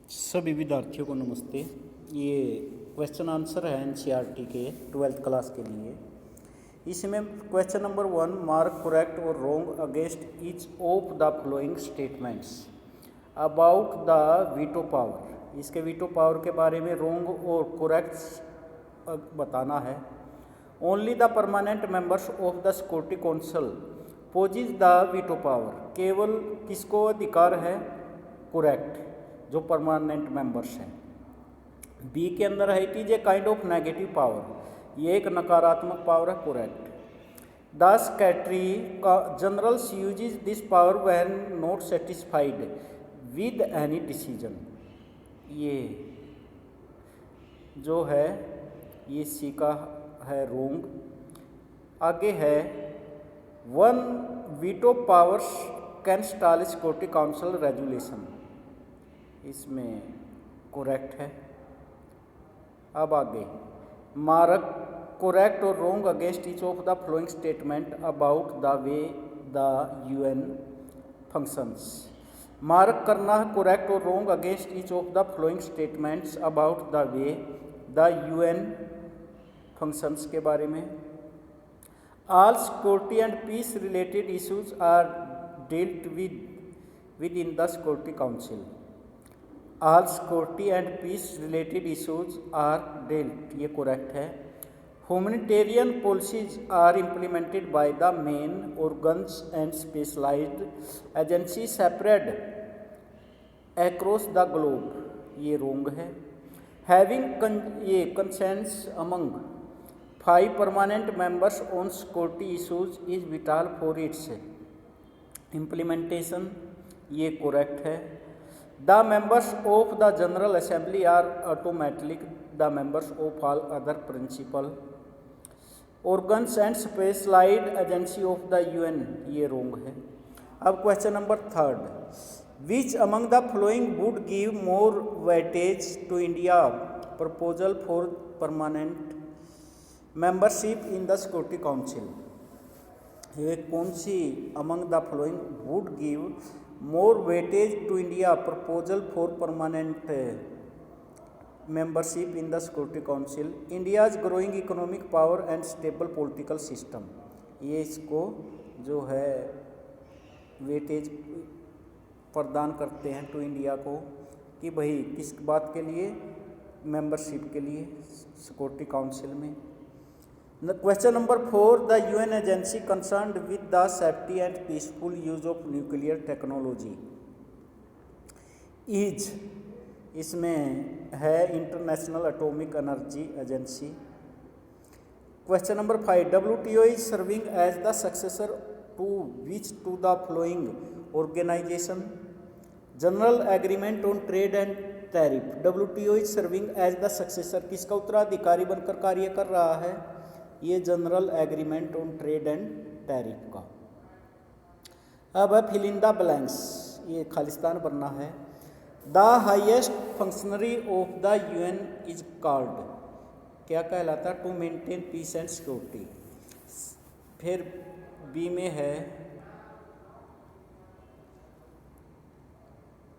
सभी विद्यार्थियों को नमस्ते। ये क्वेश्चन आंसर है एनसीईआरटी के 12th क्लास के लिए। इसमें क्वेश्चन नंबर 1, मार्क करेक्ट और wrong against each of the following statements about the veto power. इसके वीटो पावर के बारे में रॉन्ग और करेक्ट बताना है। Only the permanent members of the security council possess the veto power. केवल किसको अधिकार है? करेक्ट, जो परमानेंट मेंबर्स हैं। बी के अंदर है it is a kind of negative power, ये एक नकारात्मक पावर है, correct. The secretary generals uses this power when not satisfied with any decision, ये जो है ये सी का है रोंग। आगे है one veto powers can stall security council resolution, इसमें करेक्ट है। अब आगे मार्क करेक्ट और wrong against each of the following statement about the way the UN functions. Mark करना है करेक्ट और wrong against each of the following statements about the way the UN functions के बारे में। All security and peace related issues are dealt with in the security council. All security and peace related issues are dealt, ये correct है। Humanitarian policies are implemented by the main organs and specialised agency separate across the globe, ये wrong है। Having ये consensus among 5 permanent members on security issues is vital for its implementation, ये correct है। The members of the General Assembly are automatically the members of all other principal organs and specialized agency of the UN, ये wrong है। अब question number 3, which among the following would give more weightage to India proposal for permanent membership in the Security Council। ये कौन सी among the following would give more weightage to India proposal for permanent membership in the Security Council? India's growing economic power and stable political system, ये इसको जो है weightage प्रदान करते हैं to India को कि भाई किस बात के लिए? मेंबरशिप के लिए सिक्योरिटी काउंसिल में। Question number 4, the UN agency concerned with the safety and peaceful use of nuclear technology is, इसमें है international atomic energy agency. Question number 5, WTO is serving as the successor to which to the following organisation? General agreement on trade and tariff. WTO is serving as the successor, किसका उत्तराधिकारी बनकर कार्य कर रहा है? ये general agreement on trade and tariff का। अब है फिल इन द ब्लैंक्स, ये खालिस्तान भरना है। The highest functionary of the UN is called, क्या कहलाता है? To maintain peace and security. फिर बी में है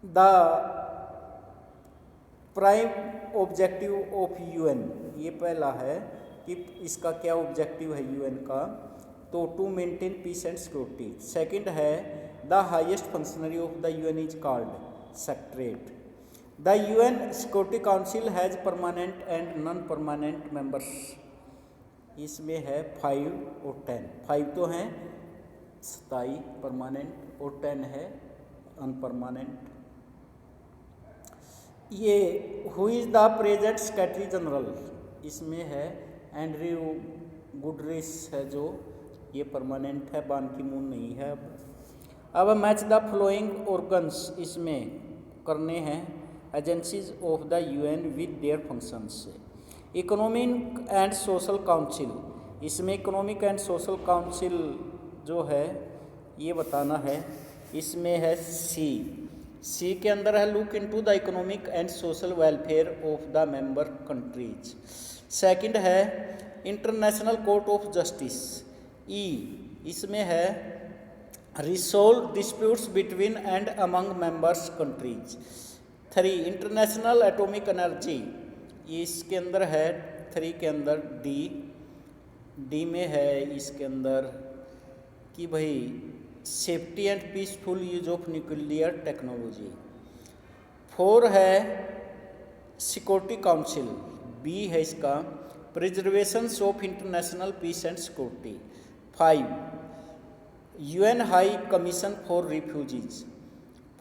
the prime objective of UN, ये पहला है कि इसका क्या ऑब्जेक्टिव है यूएन का, तो to maintain peace and security. Second है the highest functionary of the UN is called secretariat. The UN security council has permanent and non permanent members, इसमें है 5 और 10। 5 तो हैं स्थायी परमानेंट और 10 है अनपरमानेंट। ये who is the present secretary general, इसमें है एंड्रयू गुटरेस है, जो ये परमानेंट है, बान की मून नहीं है। अब मैच द फ्लोइंग ऑर्गन्स, इसमें करने हैं agencies of the UN with their functions. Economic and social council, इसमें इकोनॉमिक एंड सोशल काउंसिल जो है ये बताना है। इसमें है सी के अंदर है look into the economic and social welfare of the member countries. Second है इंटरनेशनल कोर्ट ऑफ जस्टिस, ई, इसमें है resolve disputes between and among members countries. 3 international atomic energy, इसके अंदर है 3 के अंदर डी में है इसके अंदर कि भाई safety and peaceful use of nuclear technology. 4 है सिक्योरिटी काउंसिल, बी है इसका preservation of international peace and security. 5 UN high commission for refugees,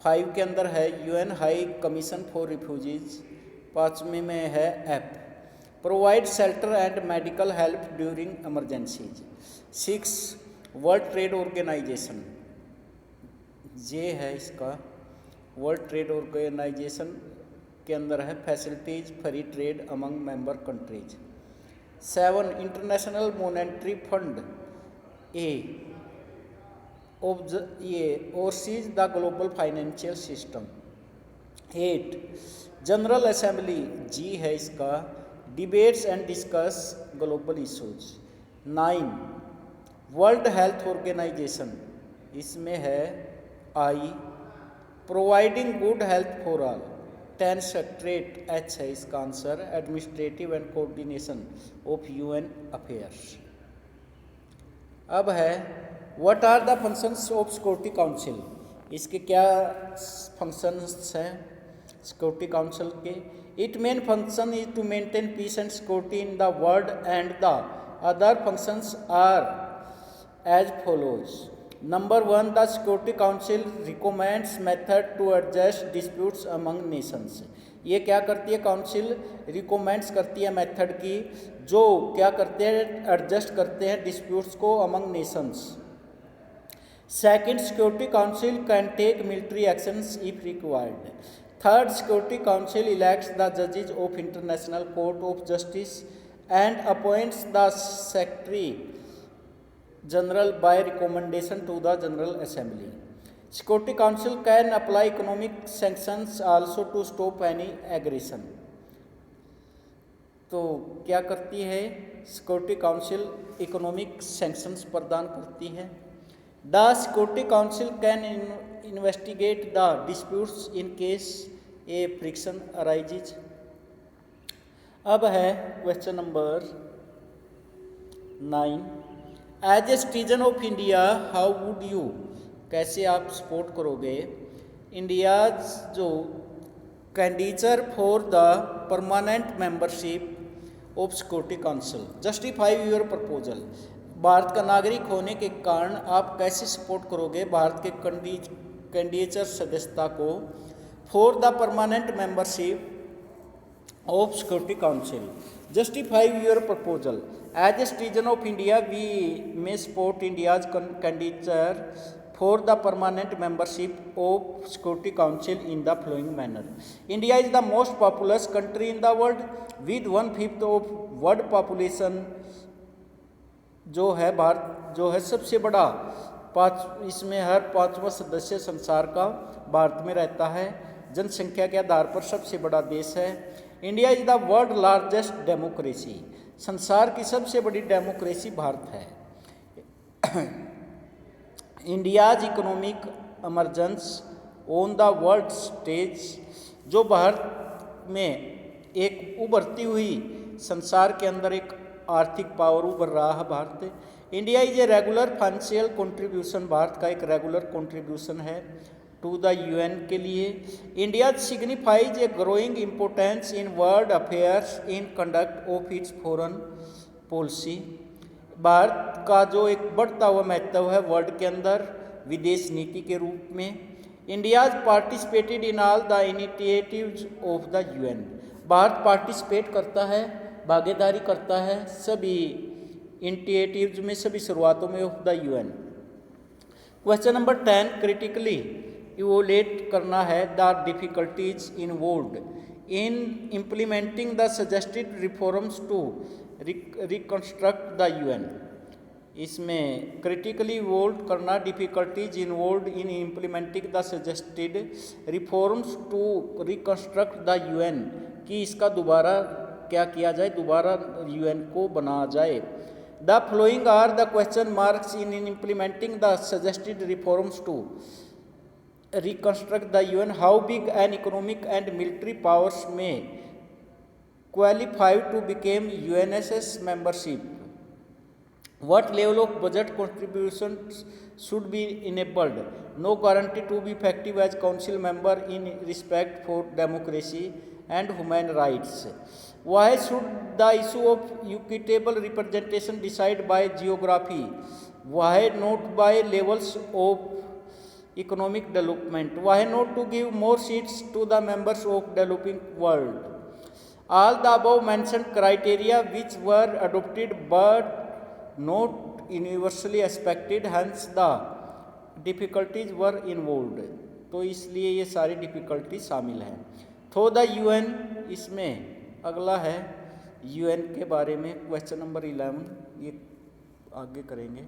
5 के अंदर है UN high commission for refugees. 5वें में है F provide shelter and medical help during emergencies. 6 world trade organization, ये है इसका वर्ल्ड ट्रेड ऑर्गेनाइजेशन के अंदर है facilities free trade among member countries. 7 international monetary fund ये oversees the global financial system. 8 general assembly, G है इसका debates and discuss global issues. 9 world health organization, इसमें है I providing good health for all. 10 secretariat, H है इसका answer administrative and coordination of UN affairs. अब है what are the functions of security council, इसके क्या फंक्शंस हैं security council के। It main function is to maintain peace and security in the world and the other functions are as follows. Number 1 the security council recommends method to adjust disputes among nations. ये क्या करती है council, recommends करती है method की जो क्या करते हैं एडजस्ट करते हैं डिस्प्यूट्स को among nations. Second security council can take military actions if required. Third security council elects the जजेस of international court of justice and appoints the secretary general by recommendation to the general assembly. Security council can apply economic sanctions also to stop any aggression. तो क्या करती है security council, economic sanctions प्रदान करती है। The security council can investigate the disputes in case a friction arises. अब है question number 9 as a citizen of India how would you, कैसे आप सपोर्ट करोगे इंडिया जो candidature for the permanent membership of security council, justify your proposal. Bharat का नागरिक होने के कारण आप कैसे सपोर्ट करोगे भारत के कैंडिडेचर सदस्यता को for the permanent membership of security council. Justify your proposal. As a citizen of India we may support India's candidature for the permanent membership of Security Council in the following manner. India is the most populous country in the world with 1/5 of world population। जो है भारत जो है सबसे बड़ा इसमें हर 5वां सदस्य संसार का भारत में रहता है, जनसंख्या के आधार पर सबसे बड़ा देश है। India is the world largest democracy, संसार की सबसे बड़ी डेमोक्रेसी भारत है। India's economic emergence on the world stage, जो भारत में एक उभरती हुई संसार के अंदर एक आर्थिक पावर उभर रहा है Bharat. India is a regular financial contribution, Bharat का एक रेगुलर कंट्रीब्यूशन है टू द यूएन के लिए। India signifies a growing importance in world affairs in conduct of its foreign policy, Bharat का जो एक बढ़ता हुआ महत्व है वर्ल्ड के अंदर विदेश नीति के रूप में। India's participated in all the initiatives of the UN, Bharat participate करता है, भागीदारी करता है सभी इनिशिएटिव्स में, सभी शुरुआतों में of the UN. Question number 10 critically evaluate करना है the difficulties involved in implementing the suggested reforms to reconstruct the UN. इसमें क्रिटिकली इवोल्व करना difficulties involved in implementing the suggested reforms to reconstruct the UN, कि इसका दोबारा क्या किया जाए, दोबारा यूएन को बनाया जाए। The flowing are the question marks in implementing the suggested reforms to reconstruct the UN, how big an economic and military powers may qualify to become UNSS membership, what level of budget contributions should be enabled, no guarantee to be effective as council member in respect for democracy and human rights. Why should the issue of equitable representation decide by geography? Why not by levels of economic development? Why not to give more seats to the members of developing world? All the above mentioned criteria which were adopted but not universally expected, hence the difficulties were involved. तो इसलिए ये सारी difficulty शामिल हैं. तो the UN, इसमें अगला है यूएन के बारे में क्वेश्चन नंबर 11, ये आगे करेंगे.